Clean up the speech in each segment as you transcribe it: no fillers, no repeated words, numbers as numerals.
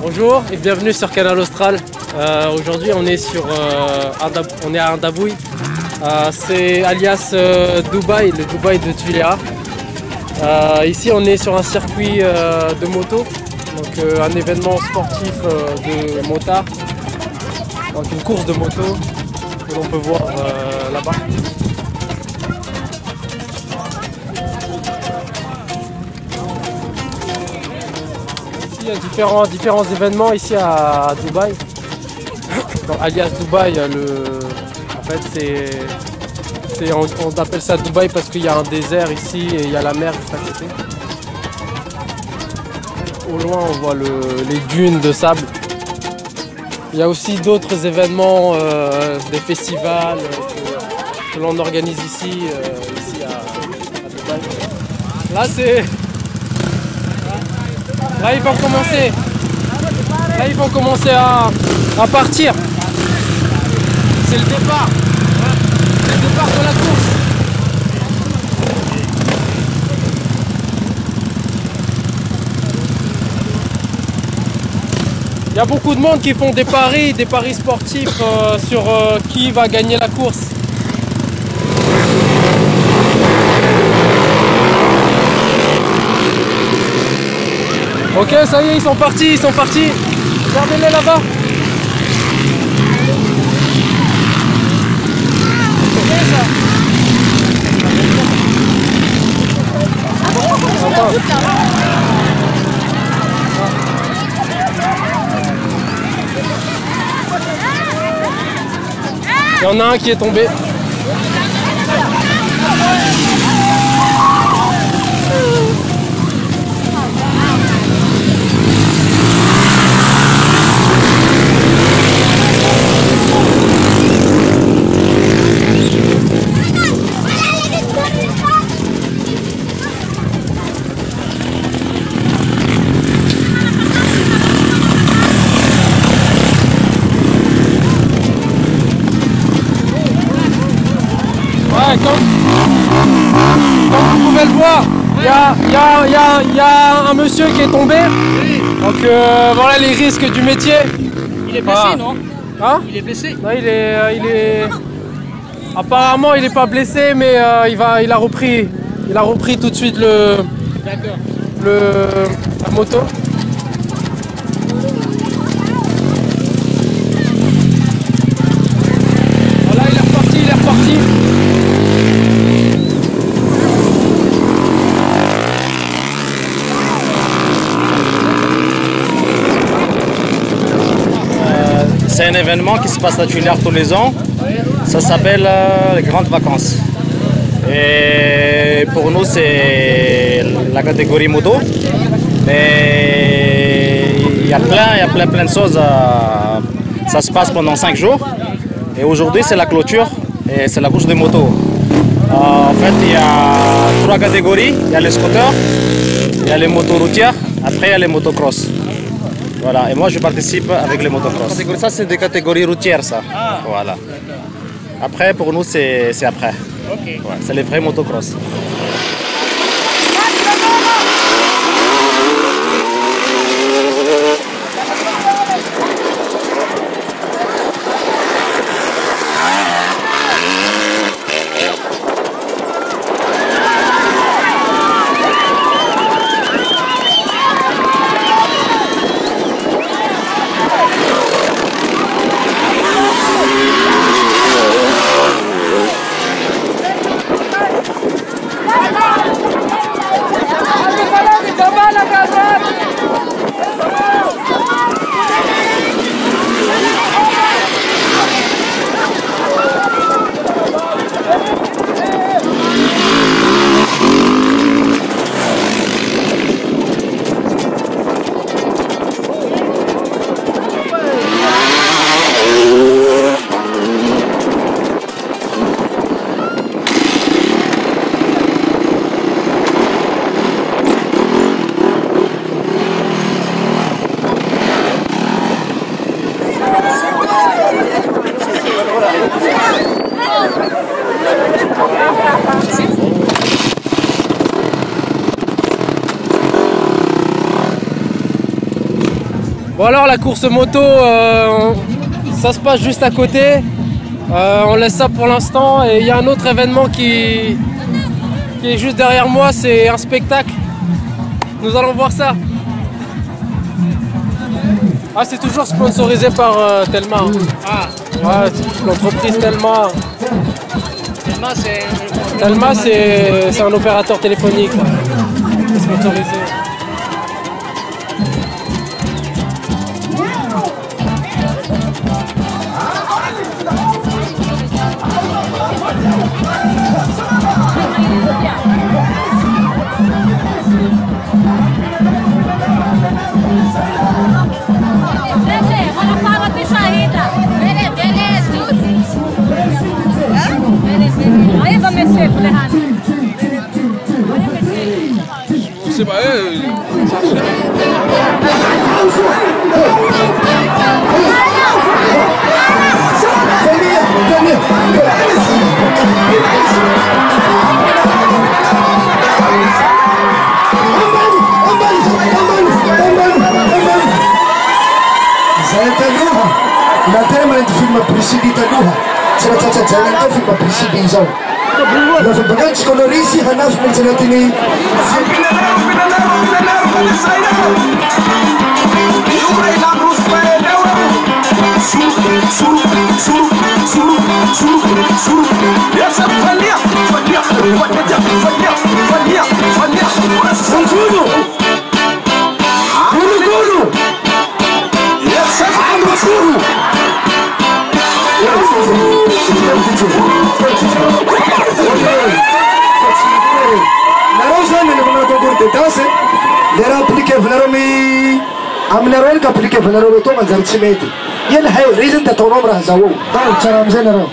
Bonjour et bienvenue sur Canal Austral. Aujourd'hui on est à Indabouy. C'est alias Dubaï, le Dubaï de Tuléa. Ici on est sur un circuit de moto, donc un événement sportif de motard, donc une course de moto que l'on peut voir là-bas. Il y a différents événements ici à Dubaï. Donc, alias Dubaï, en fait on appelle ça Dubaï parce qu'il y a un désert ici et il y a la mer juste à côté. Au loin on voit les dunes de sable. Il y a aussi d'autres événements, des festivals que l'on organise ici à Dubaï. Là ils vont commencer à partir. C'est le départ. C'est le départ de la course. Il y a beaucoup de monde qui font des paris sportifs sur qui va gagner la course. Ok, ça y est, ils sont partis. Regardez-les là-bas. Il y en a un qui est tombé. Comme vous pouvez le voir, il y a un monsieur qui est tombé. Donc voilà les risques du métier. Il est blessé, non? Hein? Il est blessé? Non, apparemment il n'est pas blessé, mais il a repris tout de suite la moto. Voilà, il est reparti. C'est un événement qui se passe à Tuléar tous les ans. Ça s'appelle les grandes vacances. Et pour nous, c'est la catégorie moto. Et il y a plein de choses. Ça se passe pendant 5 jours. Et aujourd'hui, c'est la clôture et c'est la course de moto. En fait, il y a 3 catégories. Il y a les scooters, il y a les motos routières, après il y a les motocross. Voilà, et moi je participe avec les motocross. Ça c'est des catégories routières ça. Ah. Voilà. Après pour nous c'est après. Okay. Ouais, c'est les vrais motocross. Bon alors la course moto, ça se passe juste à côté. On laisse ça pour l'instant et il y a un autre événement qui est juste derrière moi, c'est un spectacle. Nous allons voir ça. Ah, c'est toujours sponsorisé par Telma. Ah, ouais, l'entreprise Telma. Telma, c'est un opérateur téléphonique. C'est sponsorisé. C'est pas Natema film presidi tanuha. Cerita jalan tu film presidi zau. Lalu bagan sekolorisi hanaf menjelatini. Lera aplike vnaromi amneroel ka aplike vnaromi to manzarchimeti yel hay reason ta tonom razawo ta charam zenaro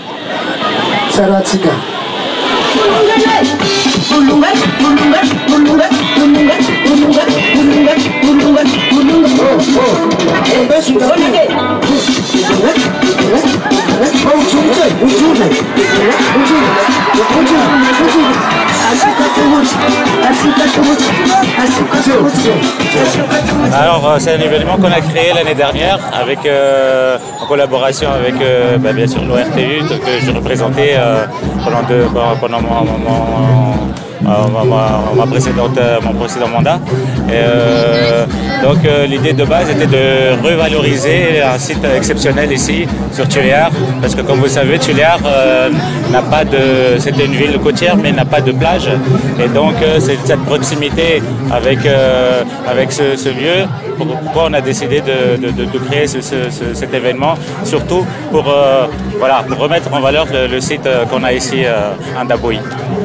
saratsika Alors c'est un événement qu'on a créé l'année dernière avec, en collaboration avec bien sûr l'ORTU que je représentais pendant mon précédent mandat. Donc l'idée de base était de revaloriser un site exceptionnel ici sur Tuléar, parce que comme vous savez Tuléar n'a pas de, c'était une ville côtière mais n'a pas de plage, et donc c'est cette proximité avec ce lieu pourquoi on a décidé de créer cet événement, surtout pour remettre en valeur le site qu'on a ici à Ndaboui.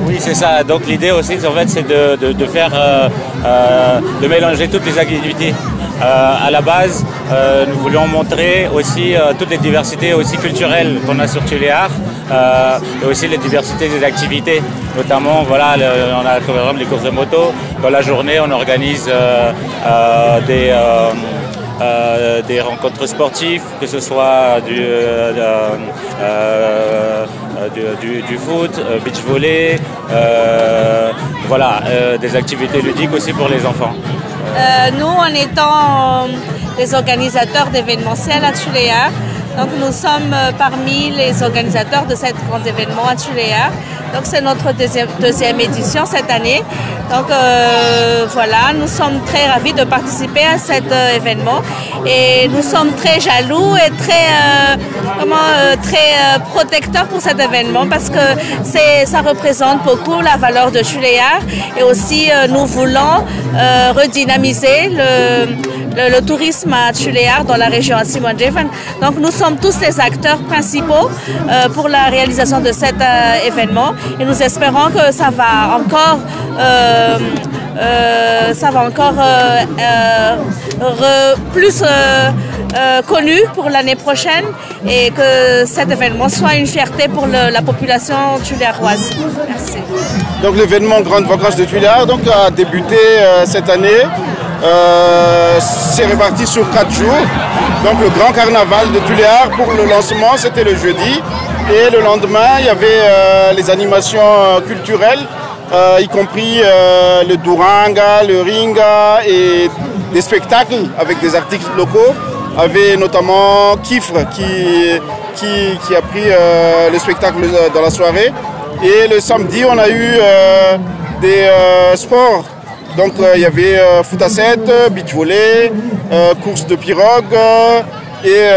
Oui, c'est ça. Donc l'idée aussi, en fait, c'est de mélanger toutes les activités. À la base, nous voulions montrer aussi toutes les diversités aussi culturelles qu'on a sur Tuléar, et aussi les diversités des activités. Notamment, voilà, on a par exemple les courses de moto. Dans la journée, on organise des rencontres sportives, que ce soit du foot, beach volley, voilà, des activités ludiques aussi pour les enfants. Nous, en étant les organisateurs d'événementiels à Tuléar, donc nous sommes parmi les organisateurs de cet grand événement à Tuléar. Donc c'est notre deuxième édition cette année. Donc voilà, nous sommes très ravis de participer à cet événement et nous sommes très jaloux et très protecteurs pour cet événement parce que ça représente beaucoup la valeur de Tuléar et aussi nous voulons redynamiser le tourisme à Tuléar dans la région Simon-Jeven. Donc nous sommes tous les acteurs principaux pour la réalisation de cet événement et nous espérons que ça va encore plus connu pour l'année prochaine et que cet événement soit une fierté pour la population tuléaroise. Merci. Donc l'événement Grandes Vacances de Tuléar a débuté cette année. C'est réparti sur 4 jours. Donc le grand carnaval de Tuléar pour le lancement c'était le jeudi et le lendemain il y avait les animations culturelles, y compris le Duranga, le Ringa et des spectacles avec des artistes locaux. Avait notamment Kifre qui a pris le spectacle dans la soirée. Et le samedi, on a eu des sports. Donc il y avait foot à 7, beach volley, course de pirogue et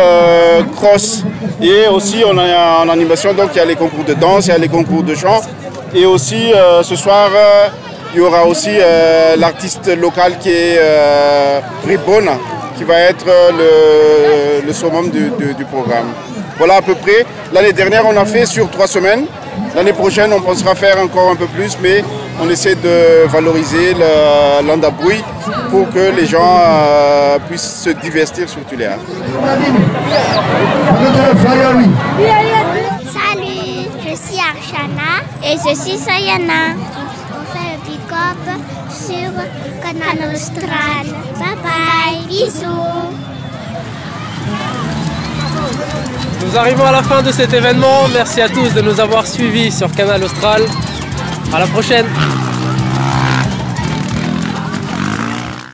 cross. Et aussi on a en animation, donc il y a les concours de danse, il y a les concours de chant. Et aussi ce soir, il y aura aussi l'artiste local qui est Ribona, qui va être le summum du programme. Voilà à peu près. L'année dernière, on a fait sur 3 semaines. L'année prochaine, on pensera faire encore un peu plus, mais on essaie de valoriser l'Andabouy pour que les gens puissent se divertir sur Tuléar. Salut, je suis Archana et je suis Sayana. On fait le pick-up sur Canal Austral. Bye bye, bisous. Nous arrivons à la fin de cet événement. Merci à tous de nous avoir suivis sur Canal Austral. À la prochaine.